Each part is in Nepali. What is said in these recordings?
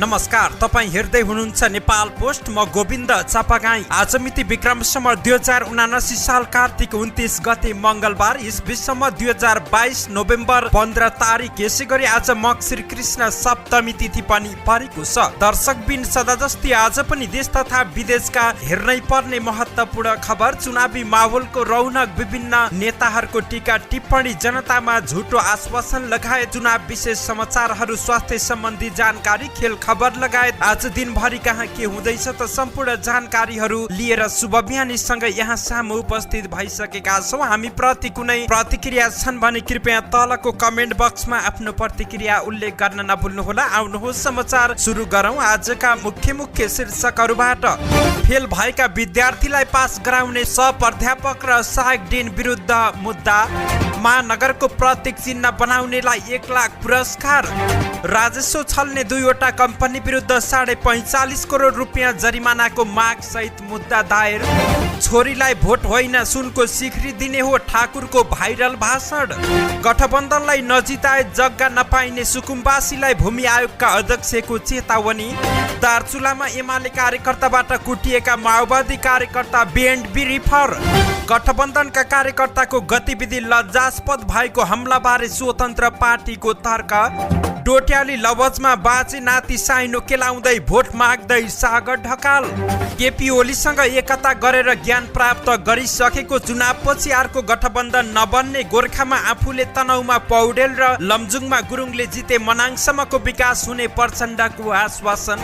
नमस्कार, तपाई हेर्दै हुनुहुन्छ नेपाल पोस्ट। म गोविन्द चापागाई। आज मिति विक्रम सम्वत 2079 साल कार्तिक 29 गते मंगलबार, यस विश्वमा 2022 नोभेम्बर 15 तारिक। यसै गरी आज मक्सिर कृष्ण सप्तमी तिथि पनि परेको छ। दर्शकबिन सदा जस्तै आज पनि देश तथा विदेशका हेर्नै पर्ने महत्त्वपूर्ण खबर, चुनावी माहौलको रौनक, विभिन्न नेताहरूको टीका टिप्पणी, जनतामा झुटो आश्वासन लगायत चुनाव विशेष समाचारहरू, स्वास्थ्य सम्बन्धी जानकारी, खेल खबर लगायत आज दिनभरि कहाँ के हुँदैछ त सम्पूर्ण जानकारीहरू लिएर शुभ बिहानीसँग यहाँ सामु उपस्थित भइसकेका छौँ। हामी प्रति कुनै प्रतिक्रिया छन् भने कृपया तलको कमेन्ट बक्समा आफ्नो प्रतिक्रिया उल्लेख गर्न नभुल्नुहोला। आउनुहोस् समाचार सुरु गरौँ। आजका मुख्य शीर्षकहरूबाट फेल भएका विद्यार्थीलाई पास गराउने सहप्राध्यापक र सहायक डिन विरुद्ध मुद्दा, महानगरको प्रतीक चिन्ह बनाउनेलाई 1 लाख पुरस्कार, राजस्व छल्ने 2वटा कम्पनी विरुद्ध 45.5 करोड रुपियाँ जरिमानाको माग सहित मुद्दा दायर, छोरीलाई भोट होइन सुनको सिखरी दिने हो ठाकुरको भाइरल भाषण, गठबन्धनलाई नजिताए जग्गा नपाइने सुकुम्बासीलाई भूमि आयोगका अध्यक्षको चेतावनी, दार्चुलामा एमाले कार्यकर्ताबाट कुटिएका माओवादी कार्यकर्ता बेन्ड बिरिफर, गठबन्धनका कार्यकर्ताको गतिविधि लज्जास्पद भएको हमलाबारे स्वतन्त्र पार्टीको तर्क, डोट्याली लवजमा बाजे नाति साइनो केलाउँदै भोट माग्दै सागर ढकाल, केपी ओलीसँग एकता गरेर ज्ञान प्राप्त गरिसकेको, चुनावपछि अर्को गठबन्धन नबन्ने, गोर्खामा आफूले तनहुमा पौडेल र लमजुङमा गुरुङले जिते, मनाङसम्मको विकास हुने प्रचण्डको आश्वासन,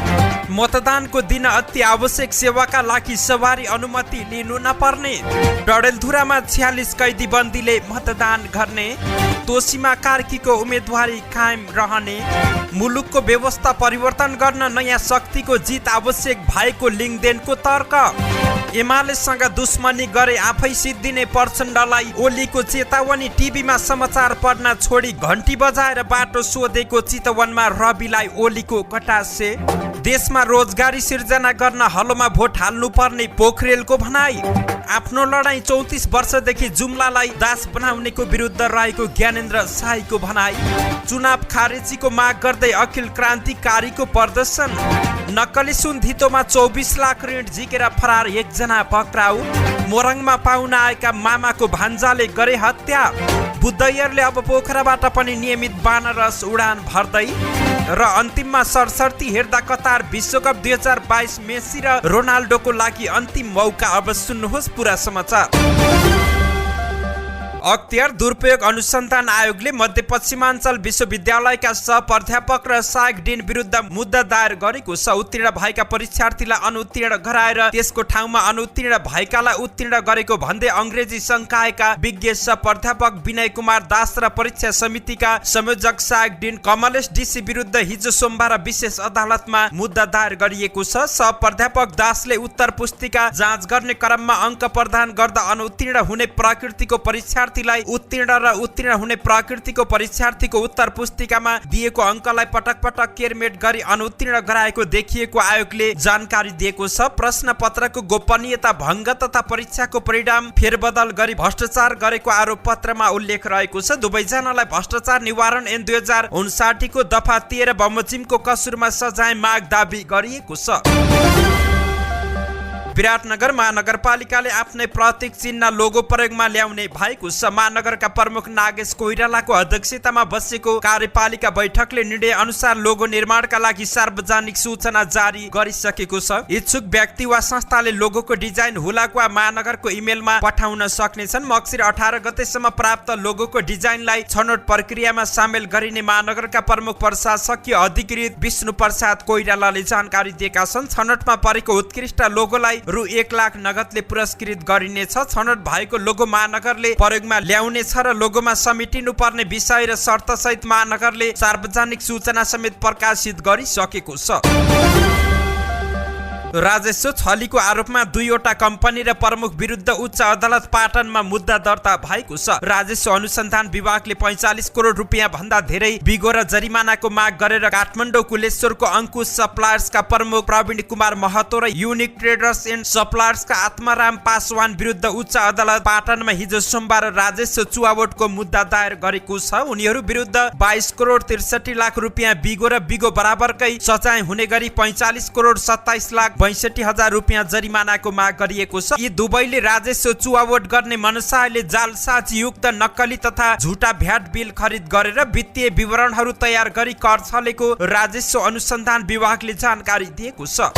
मतदानको दिन अति आवश्यक सेवाका लागि सवारी अनुमति लिनु नपर्ने, डडेलधुरामा 46 कैदीबन्दीले मतदान गर्ने, तोसीमा कार्कीको उम्मेदवारी कायम रहने, मुलुकको व्यवस्था परिवर्तन गर्न नयाँ शक्तिको जित आवश्यक भएको लिङदेनको तर्क, एमालेसँग दुश्मनी गरे आफै सिद्धिने प्रचण्डलाई ओलीको चेतावनी, टिभीमा समाचार पढ्न छोडी घन्टी बजाएर बाटो सोधेको चितवनमा रविलाई ओलीको कटासे, देशमा रोजगारी सिर्जना गर्न हलोमा भोट हाल्नुपर्ने पोखरेलको भनाई, आफ्नो लडाईँ 34 वर्षदेखि जुम्लालाई दास बनाउनेको विरुद्ध रहेको ज्ञानेन्द्र शाहीको भनाई, चुनाव खारेजीको माग गर्दै अखिल क्रान्तिकारीको प्रदर्शन, नक्कली सुन धितोमा 24 लाख ऋण झिकेर फरार एकजना पक्राउ, मोरङमा पाउन आएका मामाको भान्जाले गरे हत्या, बुद्धयरले अब पोखराबाट पनि नियमित बानरस उडान भर्दै, र अन्तिममा सरसर्ती हेर्दा कतार विश्वकप 2022 मेसी र रोनाल्डोको लागि अन्तिम मौका। अब सुन्नुहोस् पुरा समाचार। अख्तियार दुरुपयोग अनुसन्धान आयोगले मध्यपश्चिमाञ्चल विश्वविद्यालयका सहप्राध्यापक र सहायक डिन विरुद्ध मुद्दा दायर गरेको छ। उत्तीर्ण भएका परीक्षार्थीलाई अनुत्तीर्ण गराएर त्यसको ठाउँमा अनुत्तीर्ण भएकालाई उत्तीर्ण गरेको भन्दै अङ्ग्रेजी संकायका विज्ञ सहप्राध्यापक विनय कुमार दास र परीक्षा समितिका संयोजक सहायक डिन कमलेश डीसी विरुद्ध हिजो सोमबार विशेष अदालतमा मुद्दा दायर गरिएको छ। सहप्राध्यापक दासले उत्तर पुस्तिका जाँच गर्ने क्रममा अङ्क प्रदान गर्दा अनुत्तीर्ण हुने प्रकृतिको परीक्षार्थी उत्तीर्ण र उत्तीर्ण हुने प्रकृतिको परीक्षार्थीको उत्तर पुस्तिकामा दिएको अङ्कलाई पटक पटक केरमेट गरी अनुत्तीर्ण गराएको देखिएको आयोगले जानकारी दिएको छ। प्रश्न पत्रको गोपनीयता भङ्ग तथा परीक्षाको परिणाम फेरबदल गरी भ्रष्टाचार गरेको आरोप पत्रमा उल्लेख रहेको छ। दुवैजनालाई भ्रष्टाचार निवारण ऐन 2059 को दफा 13 बमोजिमको कसुरमा सजाय माग दाबी गरिएको छ। विराटनगर महानगरपालिकाले आफ्नै प्रतीक चिन्ह लोगो प्रयोगमा ल्याउने भएको छ। महानगरका प्रमुख नागेश कोइरालाको अध्यक्षतामा बसेको कार्यपालिका बैठकले निर्णय अनुसार लोगो निर्माणका लागि सार्वजनिक सूचना जारी गरिसकेको छ। इच्छुक व्यक्ति वा संस्थाले लोगोको डिजाइन हुलाक वा महानगरको इमेलमा पठाउन सक्नेछन्। मक्सिर 18 गतेसम्म प्राप्त लोगोको डिजाइनलाई छनौट प्रक्रियामा सामेल गरिने महानगरका प्रमुख प्रशासकीय अधिकृत विष्णु प्रसाद कोइरालाले जानकारी दिएका छन्। छनौटमा परेको उत्कृष्ट लोगोलाई रु 1 लाख नगदले पुरस्कृत गरिनेछ। छनौट भएको लोगो महानगरले प्रयोगमा ल्याउनेछ र लोगोमा समेटिनु पर्ने विषय र शर्त सहित महानगरले सार्वजनिक सूचना समेत प्रकाशित गरिसकेको छ। राजस्व छलीको आरोपमा 2वटा कम्पनी र प्रमुख विरुद्ध उच्च अदालत पाटनमा मुद्दा दर्ता भएको छ। राजस्व अनुसन्धान विभागले 45 करोड रुपियाँ भन्दा धेरै बिगो र जरिमानाको माग गरेर काठमाडौँ कुलेश्वरको अंकुश सप्लायर्सका प्रमुख प्रवीण कुमार महतो र युनिक ट्रेडर्स एन्ड सप्लायर्सका आत्माराम पासवान विरुद्ध उच्च अदालत पाटनमा हिजो सोमबार राजस्व चुहावटको मुद्दा दायर गरेको छ। उनीहरू विरुद्ध 22 करोड 63 लाख रुपियाँ बिगो र बिगो बराबरकै सजाय हुने गरी 45 करोड 27 लाख 62 हजार रुपियाँ जरिमानाको माग गरिएको छ। यी दुवैले राजस्व चुहावट गर्ने मनसायले जालसाज युक्त नक्कली तथा झुटा भ्याट बिल खरिद गरेर वित्तीय विवरणहरू तयार गरी कर छलेको राजस्व अनुसन्धान विभागले जानकारी दिएको छ।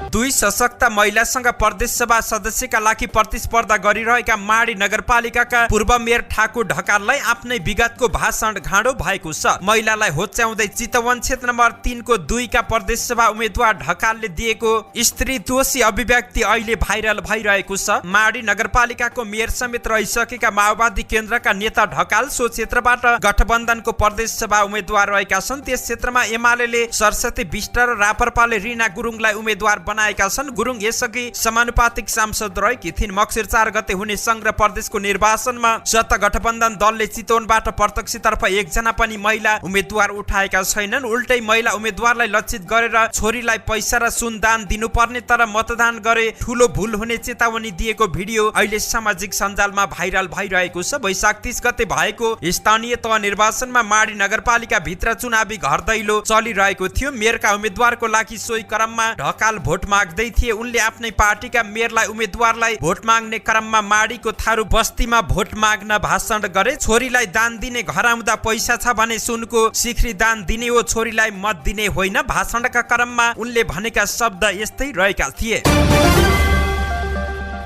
2 सशक्त महिलासँग प्रदेश सभा सदस्यका लागि प्रतिस्पर्धा गरिरहेका माडी नगरपालिकाका पूर्व मेयर ठाकुर ढकाललाई आफ्नै विगतको भाषण घाँडो भएको छ। महिलालाई होच्याउँदै चितवन क्षेत्र नम्बर 3 को 2 का प्रदेश सभा उम्मेद्वार ढकालले दिएको स्त्री दोषी अभिव्यक्ति अहिले भाइरल भइरहेको छ। माडी नगरपालिकाको मेयर समेत रहिसकेका माओवादी केन्द्रका नेता ढकाल सो क्षेत्रबाट गठबन्धनको प्रदेश सभा उम्मेद्वार रहेका छन्। त्यस क्षेत्रमा एमाले सरस्वती विष्ट र रापरपाले रीना गुरुङलाई उम्मेद्वार बनाएका छन्। गुरुङ यसअघि समानुपातिक सांसद रहेकी थिइन्। मक्सिर 4 गते हुने संघ र प्रदेशको निर्वाचनमा सत्ता गठबन्धन दलले चितवनबाट प्रत्यक्षतर्फ एकजना पनि महिला उम्मेद्वार उठाएका छैनन्। उल्टै महिला उम्मेद्वारलाई लक्षित गरेर छोरीलाई पैसा र सुन दान दिनुपर्ने तर मतदान गरे ठूलो भूल हुने चेतावनी दिएको भिडियो अहिले सामाजिक सञ्जालमा भाइरल भइरहेको छ। वैशाख 30 गते भएको स्थानीय तह निर्वाचनमा माडी नगरपालिका भित्र चुनावी घर दैलो चलिरहेको थियो। मेयरका उम्मेद्वारको लागि सोही क्रममा ढकाल भोट माग्दै थिए। उनले आफ्नै पार्टीका मेयरलाई उम्मेद्वारलाई भोट माग्ने क्रममा माडीको थारू बस्तीमा भोट माग्न भाषण गरे। छोरीलाई दान दिने, घर आउँदा पैसा छ भने सुनको सिख्री दान दिने हो, छोरीलाई मत दिने होइन। भाषणका क्रममा उनले भनेका शब्द यस्तै रहेका थिए।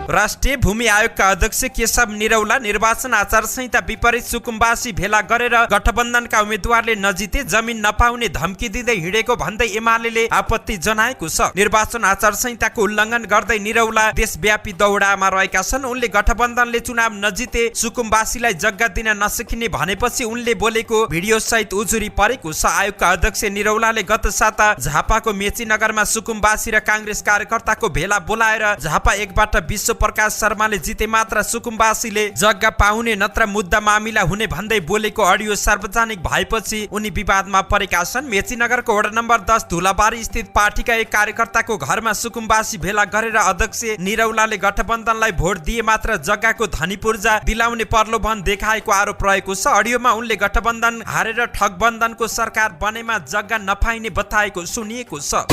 राष्ट्रिय भूमि आयोगका अध्यक्ष केशव निरौला निर्वाचन आचार संहिता विपरीत सुकुम्बासी भेला गरेर गठबन्धनका उम्मेद्वारले नजिते जमिन नपाउने धम्की दिँदै हिँडेको भन्दै एमाले आपत्ति जनाएको छ। निर्वाचन आचार संहिताको उल्लङ्घन गर्दै निरौला देशव्यापी दौडामा रहेका छन्। उनले गठबन्धनले चुनाव नजिते सुकुम्बासीलाई जग्गा दिन नसकिने भनेपछि उनले बोलेको भिडियो सहित उजुरी परेको छ। आयोगका अध्यक्ष निरौलाले गत साता झापाको मेचीनगरमा सुकुम्बासी र कांग्रेस कार्यकर्ताको भेला बोलाएर झापा 1 बाट विश्व प्रकाश शर्माले जिते मात्र सुकुम्बासीले जग्गा पाउने नत्र मुद्दा मामिला हुने भन्दै बोलेको अडियो सार्वजनिक भएपछि उनी विवादमा परेका छन्। मेचीनगरको वडा नम्बर 10 धुलाबारी स्थित पार्टीका एक कार्यकर्ताको घरमा सुकुम्बासी भेला गरेर अध्यक्ष निरौलाले गठबन्धनलाई भोट दिए मात्र जग्गाको धनी पूर्जा दिलाउने प्रलोभन देखाएको आरोप रहेको छ। अडियोमा उनले गठबन्धन हारेर ठगबन्धनको सरकार बनेमा जग्गा नपाइने बताएको सुनिएको छ।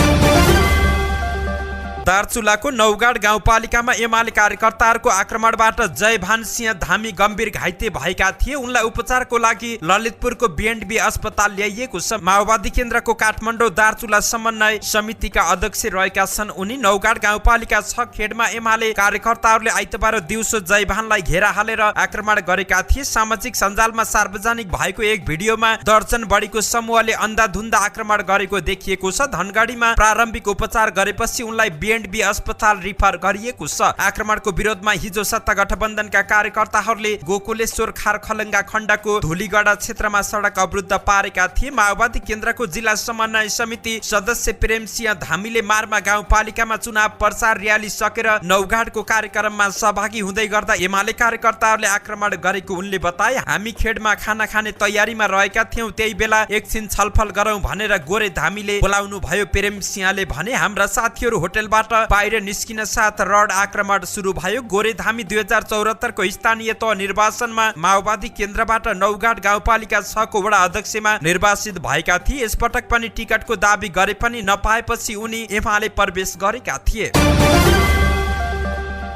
दार्चुलाको नौगाड गाउँपालिकामा एमाले कार्यकर्ताहरूको आक्रमणबाट जयभान सिंह धामी गम्भीर घाइते भएका थिए। उनलाई उपचारको लागि ललितपुरको बीएनबी अस्पताल ल्याइएको छ। माओवादी केन्द्रको काठमाडौँ दार्चुला समन्वय समितिका अध्यक्ष रहेका छन्। उनी नौगाड गाउँपालिका 6 खेडमा एमाले कार्यकर्ताहरूले आइतबार दिउँसो जयभानलाई घेरा हालेर आक्रमण गरेका थिए। सामाजिक सञ्जालमा सार्वजनिक भएको एक भिडियोमा दर्जन बढीको समूहले अन्धाधुन्दा आक्रमण गरेको देखिएको छ। धनगढीमा प्रारम्भिक उपचार गरेपछि उनलाई बीएनबी अस्पताल रिफर गरिएको छ। आक्रमणको विरोधमा हिजो सत्ता गठबन्धनका कार्यकर्ताहरूले गोकुलेश्वर खारखलङ्गा खण्डको धुलीगढा क्षेत्रमा सडक अवरुद्ध पारेका थिए। माओवादी केन्द्रको जिल्ला समन्वय समिति सदस्य प्रेमसिंह धामीले मारमा गाउँपालिकामा चुनाव प्रचार र्याली सकेर नौगाडको कार्यक्रममा सहभागी हुँदै गर्दा एमाले कार्यकर्ताहरूले आक्रमण गरेको उनले बताए। हामी खेडमा खाना खाने तयारीमा रहेका थियौं, त्यही बेला एकछिन छलफल गरौं भनेर गोरे धामीले बोलाउनु भयो। प्रेमसिंहले भने हाम्रा साथीहरू होटलबाट बाहिर निस्किन साथ रड आक्रमण सुरु भयो। गोरे धामी 2074 को स्थानीय तह निर्वाचनमा माओवादी केन्द्रबाट नौगाड गाउँपालिका 6 को वडा अध्यक्षमा निर्वाचित भएका थिए। यसपटक पनि टिकटको दाबी गरे पनि नपाएपछि उनी एमाले प्रवेश गरेका थिए।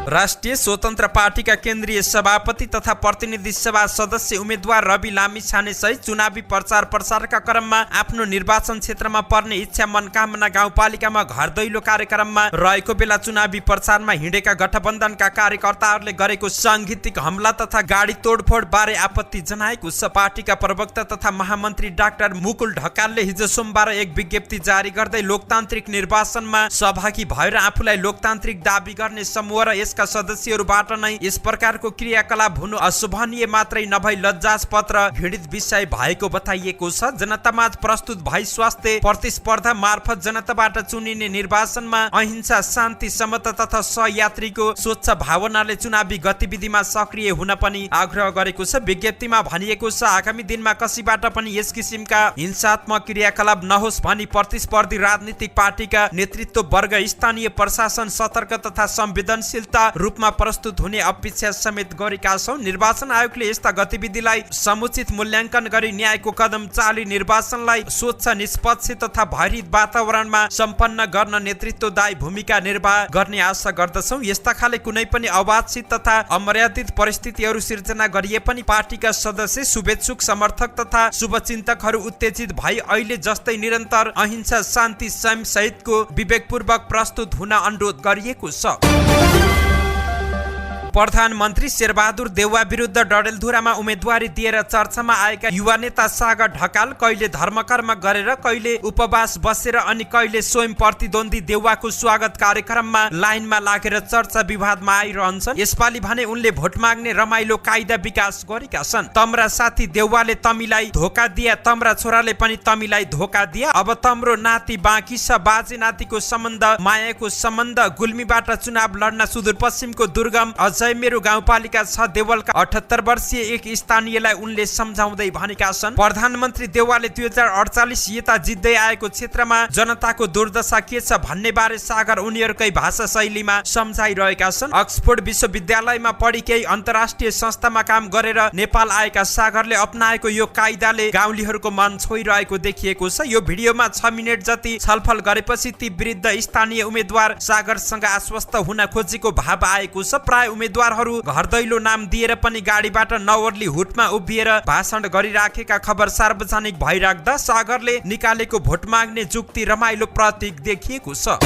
राष्ट्रिय स्वतन्त्र पार्टीका केन्द्रीय सभापति तथा प्रतिनिधि सभा सदस्य उम्मेद्वार रवि लामिछाने सहित चुनावी प्रचार प्रसारका क्रममा आफ्नो निर्वाचन क्षेत्रमा पर्ने इच्छा मनकामना गाउँपालिकामा घर दैलो कार्यक्रममा रहेको बेला चुनावी प्रचारमा हिँडेका गठबन्धनका कार्यकर्ताहरूले गरेको सांगीतिक हमला तथा गाडी तोडफोड बारे आपत्ति जनाएको छ। पार्टीका प्रवक्ता तथा महामन्त्री डाक्टर मुकुल ढकालले हिजो सोमबार एक विज्ञप्ति जारी गर्दै लोकतान्त्रिक निर्वाचनमा सहभागी भएर आफूलाई लोकतान्त्रिक दाबी गर्ने समूह र देशका सदस्यहरूबाट नै यस प्रकारको क्रियाकलाप हुनु अशोभनीय मात्रै नभई लज्जास्पद र घृणित विषय भएको बताइएको छ। जनतामाझ प्रस्तुत भई स्वास्थ्य प्रतिस्पर्धा मार्फत जनताबाट चुनिने निर्वाचनमा अहिंसा, शान्ति, समता तथा सहयात्रीको स्वच्छ भावनाले चुनावी गतिविधिमा सक्रिय हुन पनि आग्रह गरेको छ। विज्ञप्तिमा भनिएको छ आगामी दिनमा कसैबाट पनि यस किसिमका हिंसात्मक क्रियाकलाप नहोस् भनी प्रतिस्पर्धी राजनीतिक पार्टीका नेतृत्व वर्ग, स्थानीय प्रशासन सतर्क तथा संवेदनशीलता रूपमा प्रस्तुत हुने अपेक्षा समेत गरेका छौं। निर्वाचन आयोगले यस्ता गतिविधिलाई समुचित मूल्याङ्कन गरी न्यायको कदम चाली निर्वाचनलाई स्वच्छ, निष्पक्ष तथा भयरहित वातावरणमा सम्पन्न गर्न नेतृत्वदायी भूमिका निर्वाह गर्ने आशा गर्दछौं। यस्ता खाले कुनै पनि अवांछित तथा अमर्यादित परिस्थितिहरू सिर्जना गरिए पनि पार्टीका सदस्य, शुभेच्छुक, समर्थक तथा शुभचिन्तकहरू उत्तेजित भई अहिले जस्तै निरन्तर अहिंसा, शान्ति, संयम सहितको विवेकपूर्वक प्रस्तुत हुन अनुरोध गरिएको छ। प्रधानमन्त्री शेरबहादुर देउवा विरुद्ध डडेलधुरामा उम्मेदवारी दिएर चर्चामा आएका युवा नेता सागर ढकाल कहिले धर्मकर्म गरेर, कहिले उपवास बसेर अनि कहिले स्वयं प्रतिद्वन्दी देउवाको स्वागत कार्यक्रममा लाइनमा लागेर चर्चा विवादमा आइरहन्छन्। यसपालि भने उनले भोट माग्ने रमाइलो कायदा विकास गरेका छन्। तम्रा साथी देउवाले तमीलाई धोका दिया, तम्रा छोराले पनि तमीलाई धोका दिया, अब तम्रो नाति बाँकी छ, बाजे नातिको सम्बन्ध मायाको सम्बन्ध। गुल्मीबाट चुनाव लड्न सुदूरपश्चिमको दुर्गम मेरो गाउँपालिका 6 देवलका 78 वर्षीय एक स्थानीयलाई उनले सम्झाउँदै भनेका छन्। प्रधानमन्त्री देउवाले 2048 यता जित्दै आएको क्षेत्रमा जनताको दुर्दशा के छ भन्ने बारे सागर उनीहरूकै भाषा शैलीमा सम्झाइरहेका छन्। अक्सफोर्ड विश्वविद्यालयमा पढी केही अन्तर्राष्ट्रिय संस्थामा काम गरेर नेपाल आएका सागरले अपनाएको यो कायदाले गाउँलेहरूको मन छोइरहेको देखिएको छ। यो भिडियोमा 6 मिनेट जति छलफल गरेपछि ती वृद्ध स्थानीय उम्मेद्वार सागरसँग आश्वस्त हुन खोजेको भाव आएको छ। प्राय उम्मेद्वारहरू घर दैलो नाम दिएर पनि गाडीबाट नओर्ली हुटमा उभिएर भाषण गरिराखेका खबर सार्वजनिक भइराख्दा सागरले निकालेको भोट माग्ने जुक्ति रमाइलो प्रतीक देखिएको छ।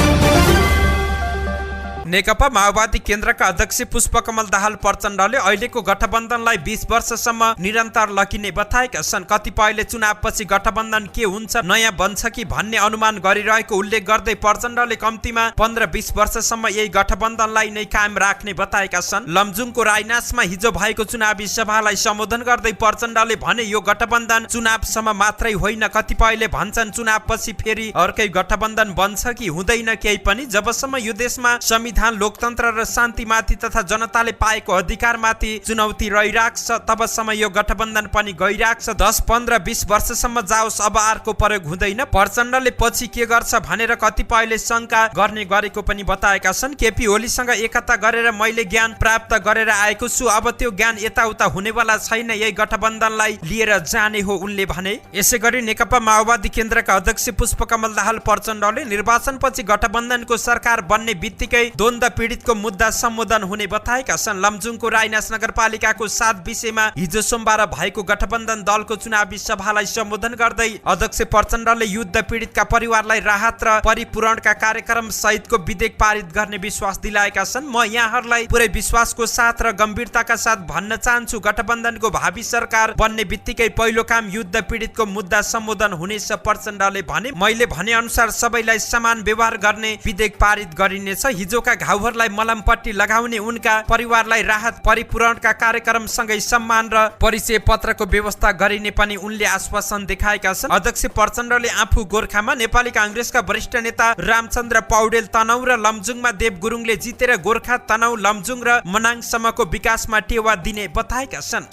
नेकपा माओवादी केन्द्रका अध्यक्ष पुष्पकमल दाहाल प्रचण्डले अहिलेको गठबन्धनलाई 20 वर्षसम्म निरन्तर लगिने बताएका छन्। कतिपयले चुनावपछि गठबन्धन के हुन्छ, नयाँ बन्छ कि भन्ने अनुमान गरिरहेको उल्लेख गर्दै प्रचण्डले कम्तीमा 15-20 वर्षसम्म यही गठबन्धनलाई नै कायम राख्ने बताएका छन्। लमजुङको राइनासमा हिजो भएको चुनावी सभालाई सम्बोधन गर्दै प्रचण्डले भने यो गठबन्धन चुनावसम्म मात्रै होइन, कतिपयले भन्छन् चुनावपछि फेरि अर्कै गठबन्धन बन्छ कि हुँदैन केही पनि। जबसम्म यो देशमा संविधान, लोकतन्त्र र शान्तिमाथि तथा जनताले पाएको अधिकारमाथि चुनौती रहिराख्छ तबसम्म यो गठबन्धन पनि गइराख्छ। 10-15-20 वर्षसम्म जाओस्, अब अर्को प्रयोग हुँदैन। प्रचण्डले पछि के गर्छ भनेर कतिपयले शंका गर्ने गरेको पनि बताएका छन्। केपी ओलीसँग एकता गरेर मैले ज्ञान प्राप्त गरेर आएको छु, अब त्यो ज्ञान यताउता हुनेवाला छैन, यही गठबन्धनलाई लिएर जाने हो उनले भने। यसैगरी नेकपा माओवादी केन्द्रका अध्यक्ष पुष्पकमल दाहाल प्रचण्डले निर्वाचनपछि गठबन्धनको सरकार बन्ने बित्तिकै द्वन्द पीडितको मुद्दा सम्बोधन हुने बताएका छन्। लमजुङको राइनास नगरपालिकाको 7 विषयमा हिजो सोमबार भएको गठबन्धन दलको चुनावी सभालाई सम्बोधन गर्दै अध्यक्ष प्रचण्डले युद्ध पीडितका परिवारलाई राहत र परिपूरणका कार्यक्रम सहितको विधेयक पारित गर्ने विश्वास दिलाएका छन्। म यहाँहरूलाई पुरै विश्वासको साथ र गम्भीरताका साथ भन्न चाहन्छु, गठबन्धनको भावी सरकार बन्ने बित्तिकै पहिलो काम युद्ध पीडितको मुद्दा सम्बोधन हुनेछ। प्रचण्डले भने मैले भने अनुसार सबैलाई समान व्यवहार गर्ने विधेयक पारित गरिनेछ। हिजोका घाउहरूलाई मलमपट्टी लगाउने, उनका परिवारलाई राहत परिपूरणका कार्यक्रम सँगै सम्मान र परिचय पत्रको व्यवस्था गरिने पनि उनले आश्वासन देखाएका छन्। अध्यक्ष प्रचण्डले आफू गोर्खामा नेपाली कांग्रेसका वरिष्ठ नेता रामचन्द्र पौडेल तनहु र लमजुङमा देव गुरुङले जितेर गोर्खा, तनहु, लमजुङ र मनाङसम्मको विकासमा टेवा दिने बताएका छन्।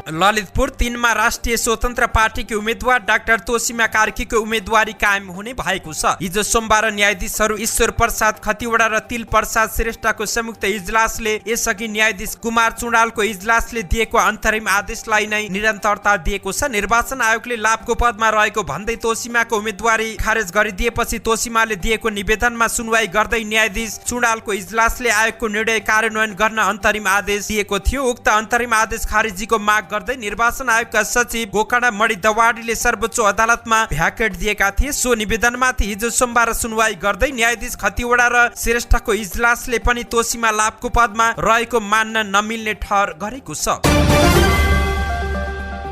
ललितपुर 3 मा राष्ट्रिय स्वतन्त्र पार्टीकी उम्मेद्वार डाक्टर तोसीमा कार्कीको उम्मेदवारी कायम हुने भएको छ। हिजो सोमबार न्यायाधीशहरू ईश्वर प्रसाद खतिवडा र तिल प्रसाद श्रेष्ठको संयुक्त इजलासले यसअघि न्यायाधीश कुमार चुडालको इजलासले दिएको अन्तरिम आदेशलाई नै निरन्तरता दिएको छ। निर्वाचन आयोगले लाभको पदमा रहेको भन्दै तोसीमाको उम्मेदवारी खारेज गरिदिएपछि तोसीमाले दिएको निवेदनमा सुनवाई गर्दै न्यायाधीश चुडालको इजलासले आयोगको निर्णय कार्यान्वयन गर्न अन्तरिम आदेश दिएको थियो। उक्त अन्तरिम आदेश खारेजीको माग गर्दै निर्वाचन आयोगका सचिव गोकर्णा मणि दवाडीले सर्वोच्च अदालतमा भ्याकेट दिएका थिए। सो निवेदनमाथि हिजो सोमबार सुनवाई गर्दै न्यायाधीश खतिवडा र श्रेष्ठको इजलासले पनि तोसीमा लाभको पदमा रहेको मान्न नमिल्ने ठहर गरेको छ।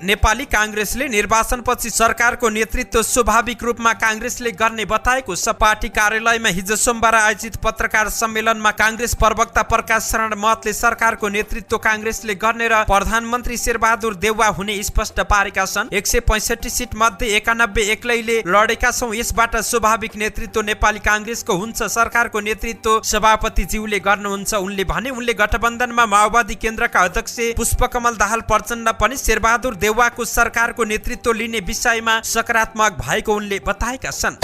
नेपाली कांग्रेसले निर्वाचनपछि सरकारको नेतृत्व स्वाभाविक रूपमा कांग्रेसले गर्ने बताएको छ। पार्टी कार्यालयमा हिजो सोमबार आयोजित पत्रकार सम्मेलनमा कांग्रेस प्रवक्ता प्रकाश शरण महतले सरकारको नेतृत्व कांग्रेसले गर्ने र प्रधानमन्त्री शेरबहादुर देउवा हुने स्पष्ट पारेका छन्। 165 सिट मध्ये 91 एक्लैले लडेका छौं, यसबाट स्वाभाविक नेतृत्व नेपाली कांग्रेसको हुन्छ, सरकारको नेतृत्व सभापतिज्यूले गर्नुहुन्छ उनले भने। उनले गठबन्धनमा माओवादी केन्द्रका अध्यक्ष पुष्पकमल दाहाल प्रचण्ड पनि शेरबहादुर देउवाको सरकारको नेतृत्व लिने विषयमा सकारात्मक भएको उनले बताएका छन्।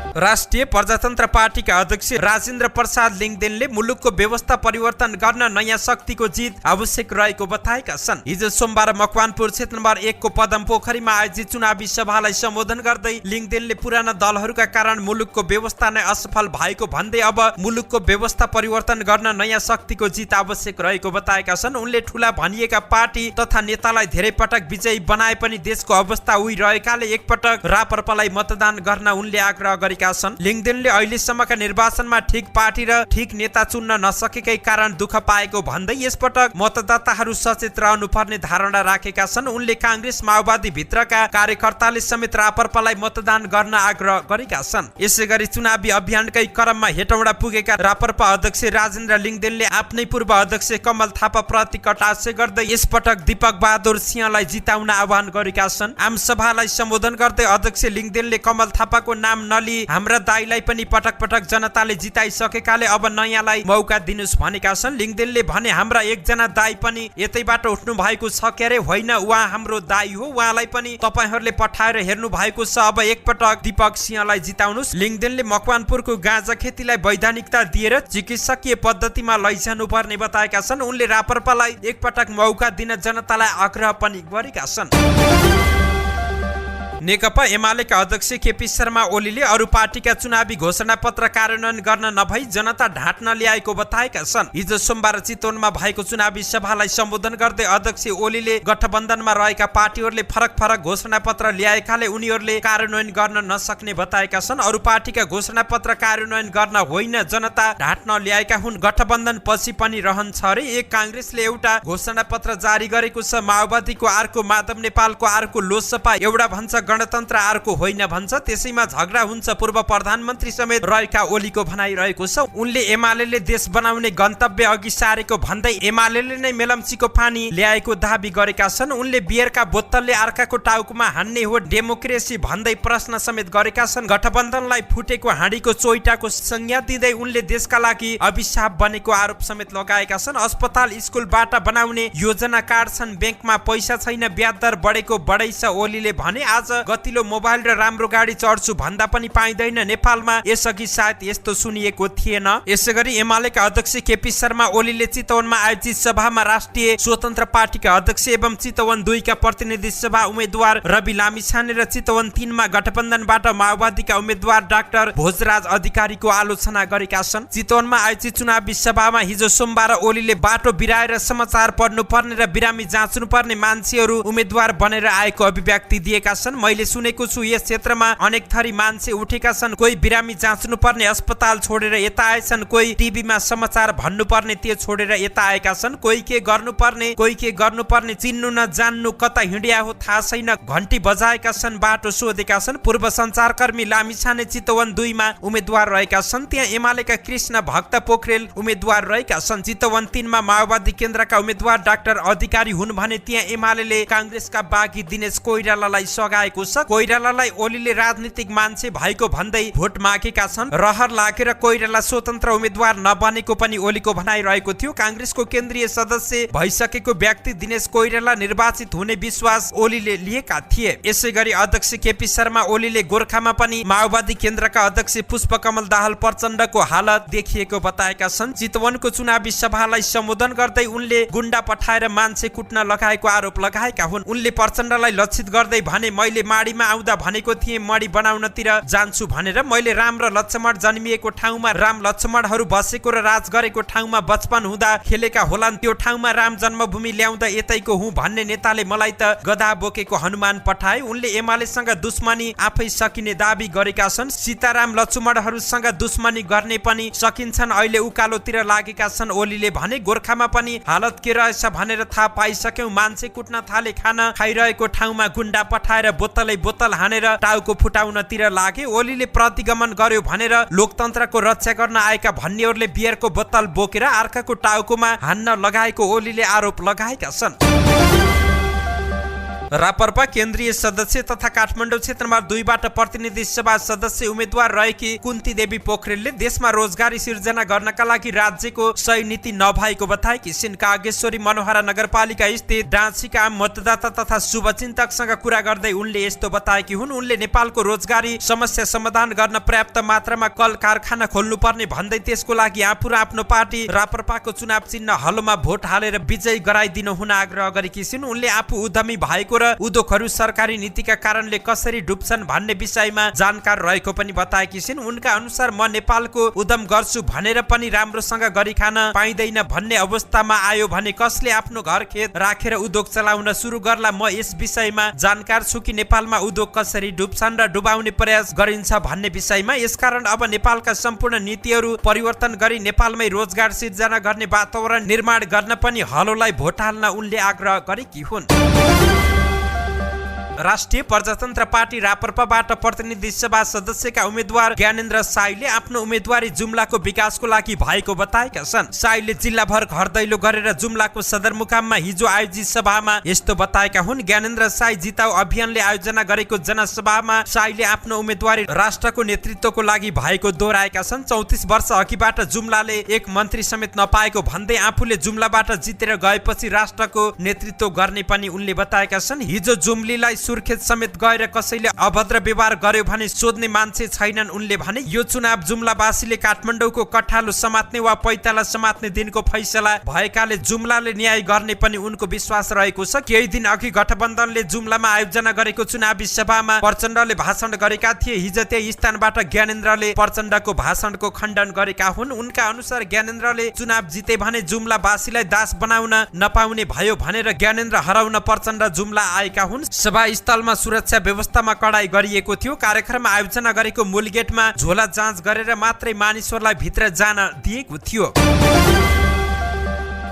राष्ट्रिय प्रजातन्त्र पार्टीका अध्यक्ष राजेन्द्र प्रसाद लिङदेनले मुलुकको व्यवस्था परिवर्तन गर्न नयाँ शक्तिको जित आवश्यक रहेको बताएका छन्। हिजो सोमबार मकवानपुर क्षेत्र नम्बर 1 को पदम पोखरीमा आयोजित चुनावी सभालाई सम्बोधन गर्दै लिङदेनले पुराना दलहरूका कारण मुलुकको व्यवस्था नै असफल भएको भन्दै अब मुलुकको व्यवस्था परिवर्तन गर्न नयाँ शक्तिको जित आवश्यक रहेको बताएका छन्। उनले ठूला भनिएका पार्टी तथा नेतालाई धेरै पटक विजयी बनाए पनि देशको अवस्था उही रहेकाले एकपटक राप्रपालाई मतदान गर्न उनले आग्रह गरेका छन्। लिङदेनले अहिलेसम्मका निर्वाचनमा ठिक पार्टी र ठिक नेता चुन्न नसकेकै कारण दुःख पाएको भन्दै यसपटक मतदाताहरू सचेत रहनुपर्ने धारणा राखेका छन्। उनले कांग्रेस माओवादी भित्रका कार्यकर्ताले समेत राप्रपालाई मतदान गर्न आग्रह गरेका छन्। यसैगरी चुनावी अभियानकै क्रममा हेटौँडा पुगेका राप्रपा अध्यक्ष राजेन्द्र लिङदेनले आफ्नै पूर्व अध्यक्ष कमल थापा प्रति कटाक्ष गर्दै यसपटक दीपक बहादुर सिंहलाई जिताउन आह्वान गरेका छन्। आम सभालाई सम्बोधन गर्दै अध्यक्ष लिङदेनले कमल थापाको नाम नलिई हाम्रा दाइलाई पनि पटक पटक जनताले जिताइसकेकाले अब नयाँलाई मौका दिनुस् भनेका छन्। लिङदेनले भने हाम्रा एकजना दाइ पनि यतैबाट उठ्नु भएको छ क्यारे, होइन उहाँ हाम्रो दाइ हो, उहाँलाई पनि तपाईहरूले पठाएर हेर्नु भएको छ, अब एकपटक दीपक सिंहलाई जिताउनुस्। लिङदेनले मकवानपुरको गाँजा खेतीलाई वैधानिकता दिएर चिकित्सकीय पद्धतिमा लैजानु पर्ने बताएका छन्। उनले राप्रपालाई एकपटक मौका दिन जनतालाई आग्रह पनि गरेका छन्। नेकपा एमालेका अध्यक्ष केपी शर्मा ओलीले अरू पार्टीका चुनावी घोषणा पत्र कार्यान्वयन गर्न नभई जनता ढाँट्न ल्याएको बताएका छन्। हिजो सोमबार चितवनमा भएको चुनावी सभालाई सम्बोधन गर्दै अध्यक्ष ओलीले गठबन्धनमा रहेका पार्टीहरूले फरक फरक घोषणा पत्र ल्याएकाले उनीहरूले कार्यान्वयन गर्न नसक्ने बताएका छन्। अरू पार्टीका घोषणा पत्र कार्यान्वयन गर्न होइन, जनता ढाँट्न ल्याएका हुन्, गठबन्धन पछि पनि रहन्छ अरे। एक कांग्रेसले एउटा घोषणा पत्र जारी गरेको छ, माओवादीको अर्को, माधव नेपालको अर्को, लोकसभा एउटा भन्छ गणतन्त्र अर्को होइन भन्छ, त्यसैमा झगडा हुन्छ, पूर्व प्रधानमन्त्री समेत रहेका ओलीको भनाइरहेको छ। उनले एमालेले देश बनाउने गन्तव्य अघि सारेको भन्दै एमालेले नै मेलम्चीको पानी ल्याएको दाबी गरेका छन्। उनले बियरका बोतलले अर्काको टाउकोमा हान्ने हो डेमोक्रेसी भन्दै प्रश्न समेत गरेका छन्। गठबन्धनलाई फुटेको हाँडीको चोइटाको संज्ञा दिँदै उनले देशका लागि अभिशाप बनेको आरोप समेत लगाएका छन्। अस्पताल स्कुल बाटा बनाउने योजना काट्छन्, ब्याङ्कमा पैसा छैन, ब्याज दर बढेको बढै छ ओलीले भने। आज गतिलो मोबाइल र राम्रो गाडी चढ्छु भन्दा पनि पाइँदैन, नेपालमा यसअघि सायद यस्तो सुनिएको थिएन। यसैगरी एमालेका अध्यक्ष केपी शर्मा ओलीले चितवनमा आयोजित सभामा राष्ट्रिय स्वतन्त्र पार्टीका अध्यक्ष एवं चितवन 2 का प्रतिनिधि सभा उम्मेद्वार रवि लामिछाने र चितवन 3 मा गठबन्धनबाट माओवादीका उम्मेद्वार डाक्टर भोजराज अधिकारीको आलोचना गरेका छन्। चितवनमा आयोजित चुनावी सभामा हिजो सोमबार ओलीले बाटो बिराएर समाचार पढ्नुपर्ने र बिरामी जाँच्नुपर्ने मान्छेहरू उम्मेद्वार बनेर आएको अभिव्यक्ति दिएका छन्। मैले सुनेको छु यस क्षेत्रमा अनेक थरी मान्छे उठेका छन्, कोही बिरामी जाँच्नु पर्ने अस्पताल छोडेर यता आएछन्, कोही टिभीमा समाचार भन्नुपर्ने त्यो छोडेर यता आएका छन्, कोही के गर्नुपर्ने चिन्नु न जान्नु, कता हिँड्या हो थाहा छैन, घन्टी बजाएका छन्, बाटो सोधेका छन्। पूर्व सञ्चारकर्मी लामिछाने चितवन 2 मा उम्मेद्वार रहेका छन्, त्यहाँ एमालेका कृष्ण भक्त पोखरेल उम्मेद्वार रहेका छन्। चितवन 3 मा माओवादी केन्द्रका उम्मेद्वार डाक्टर अधिकारी हुन् भने त्यहाँ एमालेले कांग्रेसका बागी दिनेश कोइरालालाई सघाएको छ। कोइरालालाई ओलीले राजनीतिक मान्छे भएको भन्दै भोट मागेका छन्। रहर लागेर कोइराला स्वतन्त्र उम्मेद्वार नबनेको पनि ओलीको भनाइरहेको थियो। कांग्रेसको केन्द्रीय सदस्य भइसकेको व्यक्ति दिनेश कोइराला निर्वाचित हुने विश्वास ओलीले लिएका थिए। यसैगरी अध्यक्ष केपी शर्मा ओलीले गोर्खामा पनि माओवादी केन्द्रका अध्यक्ष पुष्पकमल दाहाल प्रचण्डको हालत देखिएको बताएका छन्। चितवनको चुनावी सभालाई सम्बोधन गर्दै उनले गुण्डा पठाएर मान्छे कुट्न लगाएको आरोप लगाएका हुन्। उनले प्रचण्डलाई लक्षित गर्दै भने मैले माडीमा आउँदा भनेको थिएँ मडी बनाउनतिर जान्छु भनेर। मैले राम र लक्ष्मण जन्मिएको ठाउँमा राम लक्ष्मणहरू बसेको र राज गरेको ठाउँमा बचपन हुँदा खेलेका होलान्। त्यो ठाउँमा राम जन्मभूमि ल्याउँदा यतैको हुँ भन्ने नेताले मलाई त गधा बोकेको हनुमान पठाए। उनले एमालेसँग दुश्मनी आफै सकिने दाबी गरेका छन्। सीताराम लक्ष्मणहरूसँग दुश्मनी गर्ने पनि सकिन्छन्। अहिले उकालोतिर लागेका छन्। ओलीले भने गोर्खामा पनि हालत के रहेछ भनेर थाहा पाइसक्यौं। मान्छे कुट्न थाले, खाना खाइरहेको ठाउँमा गुण्डा पठाएर बोतलै बोतल हानेर टाउको फुटाउनतिर लागे। ओलीले प्रतिगमन गर्यो भनेर लोकतन्त्रको रक्षा गर्न आएका भन्नेहरूले बियरको बोतल बोकेर अर्काको टाउकोमा हान्न लगाएको ओलीले आरोप लगाएका छन्। रापरपा केन्द्रीय सदस्य तथा काठमाडौँ क्षेत्र नम्बर 2 बाट प्रतिनिधि सभा सदस्य उम्मेद्वार रहेकी कुन्ती देवी पोखरेलले देशमा रोजगारी सिर्जना गर्नका लागि राज्यको सही नीति नभएको बताएकी छिन्। कागेश्वरी मनोहरा नगरपालिका स्थित डाँसीका आम मतदाता तथा शुभचिन्तकसँग कुरा गर्दै उनले यस्तो बताएकी हुन्। उनले नेपालको रोजगारी समस्या समाधान गर्न पर्याप्त मात्रामा कल कारखाना खोल्नुपर्ने भन्दै त्यसको लागि आफू र आफ्नो पार्टी रापरपाको चुनाव चिन्ह हलोमा भोट हालेर विजयी गराइदिनु हुन आग्रह गरेकी छिन्। उनले आफू उद्यमी भएको र उद्योगहरू सरकारी नीतिका कारणले कसरी डुब्छन् भन्ने विषयमा जानकार रहेको पनि बताएकी छिन्। उनका अनुसार म नेपालको उद्यम गर्छु भनेर पनि राम्रोसँग गरी खान पाइँदैन भन्ने अवस्थामा आयो भने कसले आफ्नो घर खेत राखेर उद्योग चलाउन सुरु गर्ला। म यस विषयमा जानकार छु कि नेपालमा उद्योग कसरी डुब्छन् र डुबाउने प्रयास गरिन्छ भन्ने विषयमा। यसकारण अब नेपालका सम्पूर्ण नीतिहरू परिवर्तन गरी नेपालमै रोजगार सिर्जना गर्ने वातावरण निर्माण गर्न पनि हलोलाई भोट हाल्न उनले आग्रह गरेकी हुन्। राष्ट्रिय प्रजातन्त्र पार्टी रापरपाबाट प्रतिनिधि सभा सदस्यका उम्मेद्वार ज्ञानेन्द्र साईले आफ्नो उम्मेदवारी जुम्लाको विकासको लागि भएको बताएका छन्। साईले जिल्लाभर घर दैलो गरेर जुम्लाको सदरमुकाममा हिजो आयोजित सभामा यस्तो बताएका हुन्। ज्ञानेन्द्र साई जिताउ अभियानले आयोजना गरेको जनसभामा साईले आफ्नो उम्मेदवारी राष्ट्रको नेतृत्वको लागि भएको दोहोऱ्याएका छन्। 34 वर्ष अघिबाट जुम्लाले एक मन्त्री समेत नपाएको भन्दै आफूले जुम्लाबाट जितेर गएपछि राष्ट्रको नेतृत्व गर्ने पनि उनले बताएका छन्। हिजो जुम्लीलाई सुर्खेत समेत गएर कसैले अभद्र व्यवहार गर्यो भने सोध्ने मान्छे छैनन् उनले भने। यो चुनाव जुम्लावासीले काठमाडौँको कठालो समात्ने वा पैताला समात्ने दिनको फैसला भएकाले जुम्लाले न्याय गर्ने पनि उनको विश्वास रहेको छ। केही दिन अघि गठबन्धनले जुम्लामा आयोजना गरेको चुनावी सभामा प्रचण्डले भाषण गरेका थिए। हिजो त्यही स्थानबाट ज्ञानेन्द्रले प्रचण्डको भाषणको खण्डन गरेका हुन्। उनका अनुसार ज्ञानेन्द्रले चुनाव जिते भने जुम्लावासीलाई दास बनाउन नपाउने भयो भनेर ज्ञानेन्द्र हराउन प्रचण्ड जुम्ला आएका हुन्। सभा स्थलमा सुरक्षा व्यवस्थामा कडाई गरिएको थियो। कार्यक्रममा आयोजना गरेको मूल गेटमा झोला जाँच गरेर मात्रै मानिसहरूलाई भित्र जान दिएको थियो।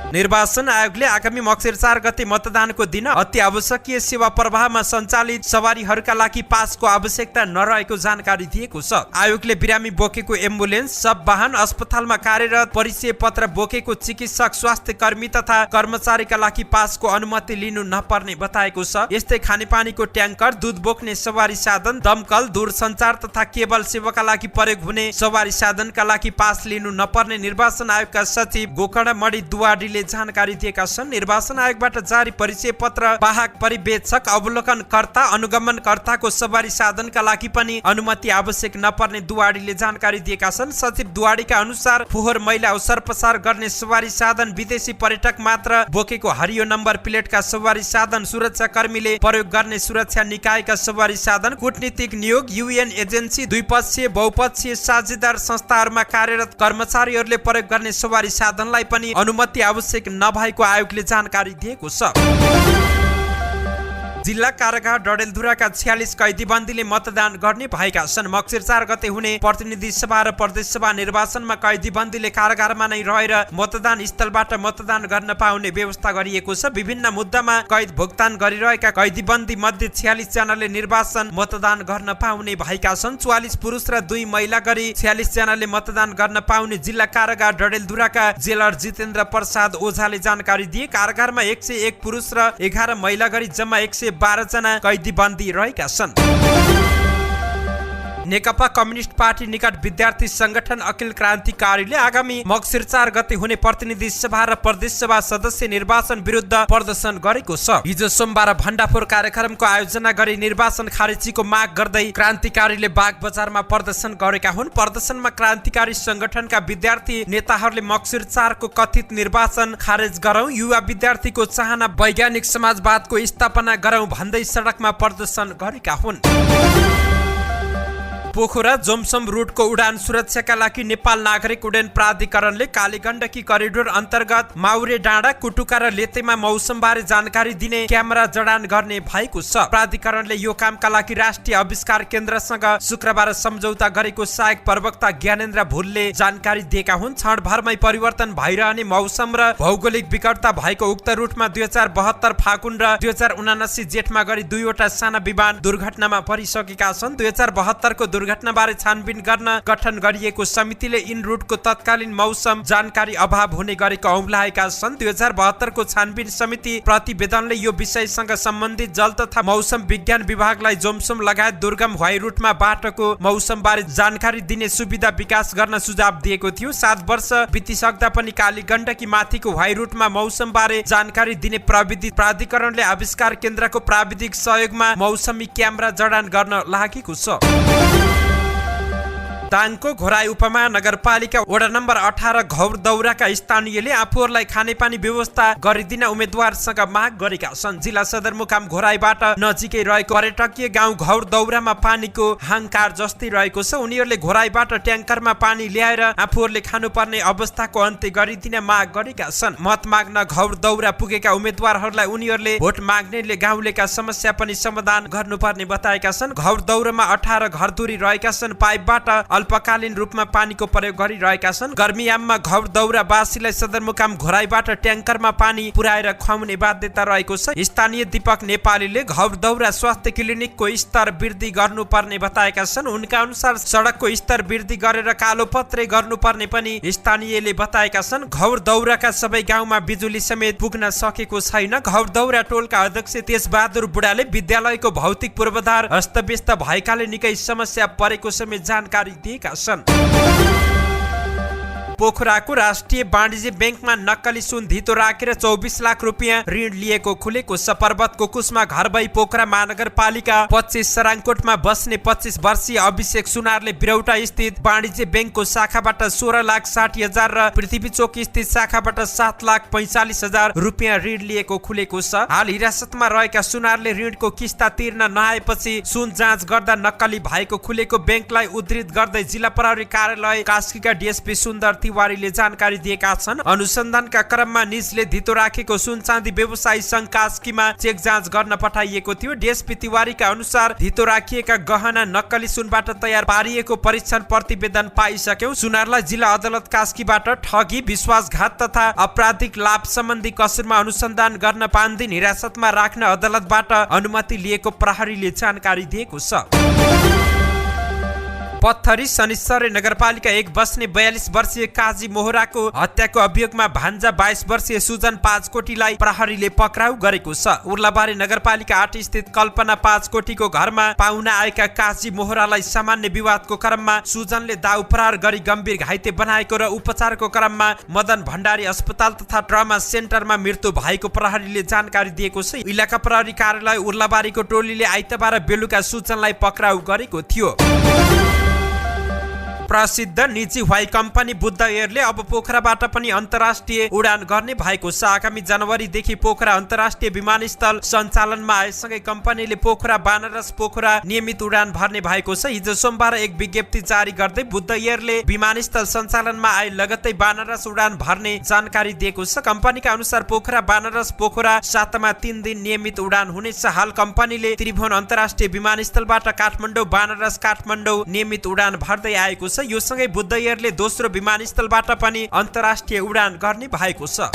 निर्वाचन आयोगले आगामी मक्सिर 4 गते मतदानको दिन अति आवश्यकीय सेवा प्रवाहमा सञ्चालित सवारीहरूका लागि पासको आवश्यकता नरहेको जानकारी दिएको छ। आयोगले बिरामी बोकेको एम्बुलेन्स, सब वाहन, अस्पतालमा कार्यरत परिचय पत्र बोकेको चिकित्सक, स्वास्थ्य कर्मी तथा कर्मचारीका लागि पासको अनुमति लिनु नपर्ने बताएको छ। यस्तै खानेपानीको ट्याङ्कर, दुध बोक्ने सवारी साधन, दमकल, दूरसञ्चार तथा केबल सेवाका लागि प्रयोग हुने सवारी साधनका लागि पास लिनु नपर्ने निर्वाचन आयोगका सचिव गोकर्ण मणि दुवाडीले जानकारी दिएका छन्। निर्वाचन आयोगबाट जारी परिचय पत्र वाहक, परिवेक्षक, अवलोकनकर्ता, अनुगमनकर्ताको सवारी साधनका लागि पनि अनुमति आवश्यक नपर्ने दुवाडीले जानकारी दिएका छन्। सचिव दुवाडीका अनुसार फोहोर मैला अवसर पसार गर्ने सवारी साधन, विदेशी पर्यटक मात्र बोकेको हरियो नम्बर प्लेटका सवारी साधन, सुरक्षा कर्मीले प्रयोग गर्ने सुरक्षा निकायका सवारी साधन, कूटनीतिक नियोग, युएन एजेन्सी, द्विपक्षीय बहुपक्षीय साझेदार संस्थाहरूमा कार्यरत कर्मचारीहरूले प्रयोग गर्ने सवारी साधनलाई पनि अनुमति आवश्यक नभएको आयोगले जानकारी दिएको छ। जिल्ला कारागार डडेलधुराका 46 कैदीबन्दीले मतदान गर्ने भएका छन्। मक्सिर 4 गते हुने प्रतिनिधि सभा र प्रदेश सभा निर्वाचनमा कैदीबन्दीले कारागारमा नै रहेर मतदान स्थलबाट मतदान गर्न पाउने व्यवस्था गरिएको छ। विभिन्न मुद्दामा कैद भुक्तान गरिरहेका कैदीबन्दी मध्ये 46 जनाले निर्वाचन मतदान गर्न पाउने भएका छन्। 44 पुरुष र 2 महिला गरी 46 जनाले मतदान गर्न पाउने जिल्ला कारागार डडेलधुराका जेलर जितेन्द्र प्रसाद ओझाले जानकारी दिए। कारागारमा 101 पुरुष र 11 महिला गरी जम्मा 112 जना कैदीबन्दी रहेका छन्। नेकपा कम्युनिस्ट पार्टी निकट विद्यार्थी संगठन अखिल क्रान्तिकारीले आगामी मक्सिर 4 गते हुने प्रतिनिधि सभा र प्रदेश सभा सदस्य निर्वाचन विरुद्ध प्रदर्शन गरेको छ। हिजो सोमबार भण्डाफोर कार्यक्रमको आयोजना गरी निर्वाचन खारेजीको माग गर्दै क्रान्तिकारीले बागबजारमा प्रदर्शन गरेका हुन्। प्रदर्शनमा क्रान्तिकारी संगठनका विद्यार्थी नेताहरूले मक्सिर 4 को कथित निर्वाचन खारेज गरौं, युवा विद्यार्थीको चाहना वैज्ञानिक समाजवादको स्थापना गरौं भन्दै सडकमा प्रदर्शन गरेका हुन्। पोखरा जोमसोम रुटको उडान सुरक्षाका लागि नेपाल नागरिक उड्डयन प्राधिकरणले कालीगण्डकी करिडोर अन्तर्गत माउरे डाँडा, कुटुका र लेतेमा मौसमबारे जानकारी दिने क्यामेरा जडान गर्ने भएको छ। प्राधिकरणले यो कामका लागि राष्ट्रिय आविष्कार केन्द्रसँग शुक्रबार सम्झौता गरेको सहायक प्रवक्ता ज्ञानेन्द्र भुलले जानकारी दिएका हुन्। क्षणभरमै परिवर्तन भइरहने मौसम र भौगोलिक विकटता भएको उक्त रुटमा 2072 फागुन र 2079 जेठमा गरी 2वटा साना विमान दुर्घटनामा परिसकेका छन्। 2072 को दुर्घटनाबारे छानबिन गर्न गठन गरिएको समितिले इन रुटको तत्कालीन मौसम जानकारी अभाव हुने गरेको औँल्याएका छन्। 2072 को छानबिन समिति प्रतिवेदनले यो विषयसँग सम्बन्धित जल तथा मौसम विज्ञान विभागलाई जोमसोम लगायत दुर्गम हाई रुटमा बाटोको मौसमबारे जानकारी दिने सुविधा विकास गर्न सुझाव दिएको थियो। 7 वर्ष बितिसक्दा पनि कालीगण्डकी माथिको हाई रुटमा मौसमबारे जानकारी दिने प्रविधि प्राधिकरणले आविष्कार केन्द्रको प्राविधिक सहयोगमा मौसमी क्यामेरा जडान गर्न लागेको छ। दाङको घोराई उपमा नगरपालिका वडा नम्बर 18 घौरदौराका स्थानीयले आफूहरूलाई खानेपानी व्यवस्था गरिदिन उम्मेद्वारसँग माग गरेका छन्। जिल्ला सदरमुकाम घोराईबाट नजिकै रहेको पर्यटकीय गाउँ घौरदौरामा पानीको हाहाकार जस्तै रहेको छ। उनीहरूले घोराईबाट ट्याङ्करमा पानी ल्याएर आफूहरूले खानुपर्ने अवस्थाको अन्त्य गरिदिन माग गरेका छन्। मत माग्न घौरदौरा पुगेका उम्मेद्वारहरूलाई उनीहरूले भोट माग्नेले गाउँलेका समस्या पनि समाधान गर्नुपर्ने बताएका छन्। घौरदौरामा 18 घरधुरी रहेका छन्। पाइपबाट अल्पकालीन रूपमा पानीको प्रयोग गरिरहेका छन्। गर्मीयाममा घौरदौरावासीलाई सदरमुकाम घोराईबाट ट्याङ्करमा पानी पुर्याएर खुवाउने बाध्यता रहेको छ। स्थानीय दीपक नेपालीले घौरदौरा स्वास्थ्य क्लिनिकको स्तर वृद्धि गर्नुपर्ने बताएका छन्। उनका अनुसार सडकको स्तर वृद्धि गरेर कालोपत्रे गर्नुपर्ने पनि स्थानीयले बताएका छन्। घौरदौराका सबै गाउँमा बिजुली समेत पुग्न सकेको छैन। घौरदौरा टोलका अध्यक्ष तेजबहादुर बुढाले विद्यालयको भौतिक पूर्वाधार अस्तव्यस्त भएकाले निकै समस्या परेको समेत जानकारी दिएका छन्। पोखराको राष्ट्रिय वाणिज्य बैंकमा नक्कली सुन धितो राखेर 24 लाख रुपियाँ ऋण लिएको खुलेको छ। पर्वतको कुसमा घर भई पोखरा महानगरपालिका 25 सराङकोटमा बस्ने 25 वर्षीय अभिषेक सुनारले बिरौटा स्थित वाणिज्य बैंकको शाखाबाट 16,60,000 र पृथ्वीचोक स्थित शाखाबाट 7,45,000 रुपियाँ ऋण लिएको खुलेको छ। हाल हिरासतमा रहेका सुनारले ऋणको किस्ता तिर्न नआएपछि सुन जाँच गर्दा नक्कली भएको खुलेको बैंकलाई उद्धृत गर्दै जिल्ला प्रहरी कार्यालय कास्कीका डीएसपी सुन्दर तिवारीले जानकारी दिएका छन्। अनुसन्धानका क्रममा निजले धितो राखेको सुन चाँदी व्यवसायी संघ कास्कीमा चेक जाँच गर्न पठाइएको थियो। डीएसपी तिवारीका अनुसार धितो राखिएका गहना नक्कली सुनबाट तयार पारिएको परीक्षण प्रतिवेदन पाइसक्यौं। सुनारलाई जिल्ला अदालत कास्कीबाट ठगी, विश्वासघात तथा आपराधिक लाभ सम्बन्धी कसुरमा अनुसन्धान गर्न 5 दिन हिरासतमा राख्न अदालतबाट अनुमति लिएको प्रहरीले जानकारी दिएको छ। पत्थरी शनिश्चरी नगरपालिका 1 बस्ने 42 वर्षीय काजी मोहराको हत्याको अभियोगमा भान्जा 22 वर्षीय सुजन पाँचकोटीलाई प्रहरीले पक्राउ गरेको छ। उर्लाबारी नगरपालिका 8 स्थित कल्पना पाँचकोटीको घरमा पाहुना आएका काजी मोहरालाई सामान्य विवादको क्रममा सुजनले दाउ प्रहार गरी गम्भीर घाइते बनाएको र उपचारको क्रममा मदन भण्डारी अस्पताल तथा ट्रमा सेन्टरमा मृत्यु भएको प्रहरीले जानकारी दिएको छ। इलाका प्रहरी कार्यालय उर्लाबारीको टोलीले आइतबार बेलुका सुजनलाई पक्राउ गरेको थियो। प्रसिद्ध निजी हवाई कम्पनी बुद्ध एयरले अब पोखराबाट पनि अन्तर्राष्ट्रिय उडान गर्ने भएको छ। आगामी जनवरीदेखि पोखरा अन्तर्राष्ट्रिय विमानस्थल सञ्चालनमा आएसँगै कम्पनीले पोखरा बनारस पोखरा नियमित उडान भर्ने भएको छ। हिजो सोमबार एक विज्ञप्ति जारी गर्दै बुद्ध एयरले विमानस्थल सञ्चालनमा आए लगत्तै बनारस उडान भर्ने जानकारी दिएको छ। कम्पनीका अनुसार पोखरा बनारस पोखरा सातामा 3 दिन नियमित उडान हुनेछ। हाल कम्पनीले त्रिभुवन अन्तर्राष्ट्रिय विमानस्थलबाट काठमाडौँ बनारस काठमाडौँ नियमित उडान भर्दै आएको छ। यो सँगै बुद्ध एयरले दोस्रो विमानस्थलबाट पनि अन्तर्राष्ट्रिय उडान गर्ने भएको छ।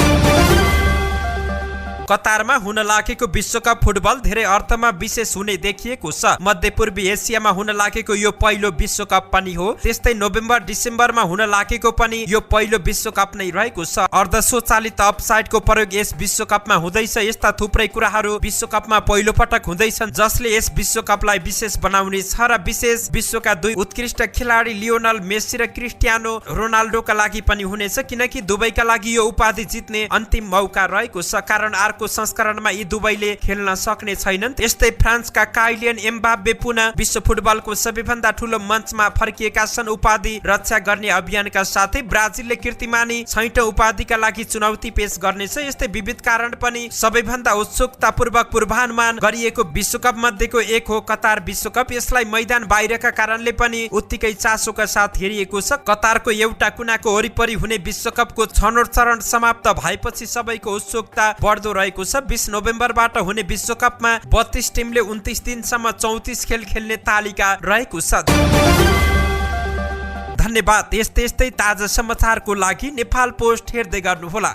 कतारमा हुन लागेको विश्वकप फुटबल धेरै अर्थमा विशेष हुने देखिएको छ। मध्यपूर्वी एसियामा हुन लागेको यो पहिलो विश्वकप पनि हो। त्यस्तै नोभेम्बर डिसेम्बरमा हुन लागेको पनि यो पहिलो विश्वकप नै रहेको छ। अर्ध स्वचालित अफसाइडको प्रयोग यस विश्वकपमा हुँदैछ। यस्ता थुप्रै कुराहरू विश्वकपमा पहिलो पटक हुँदैछन् जसले यस विश्वकपलाई विशेष बनाउने छ र विशेष विश्वका दुई उत्कृष्ट खेलाडी लियोनल मेसी र क्रिस्टियानो रोनाल्डोका लागि पनि हुनेछ, किनकि दुवैका लागि यो उपाधि जित्ने अन्तिम मौका रहेको छ। कारण अर्को संस्करणमा यी दुवैले खेल्न सक्ने छैनन्। यस्तै फ्रान्सका काइलियन एम्बाप्पे पुनः विश्व फुटबलको सबैभन्दा ठूलो मञ्चमा फर्किएका छन्। उपाधि रक्षा गर्ने अभियानका साथै ब्राजिलले कीर्तिमानी 6औं उपाधिका लागि चुनौती पेश गर्नेछ। यस्तै विविध कारण पनि सबैभन्दा उत्सुकतापूर्वक पूर्वानुमान गरिएको विश्वकप मध्येको एक हो कतार विश्वकप। यसलाई मैदान बाहिरका कारणले पनि उत्तिकै चासोका साथ हेरिएको छ। कतारको एउटा कुनाको वरिपरि हुने विश्वकपको छनौट चरण समाप्त भएपछि सबैको उत्सुकता बढ्दो रहेको छ। 20 नोभेम्बरबाट हुने विश्वकपमा 32 टिमले 29 दिनसम्म 34 खेल खेल्ने तालिका रहेको छ। धन्यवाद। यस्तै ताजा समाचारको लागि नेपाल पोस्ट हेर्दै गर्नुहोला।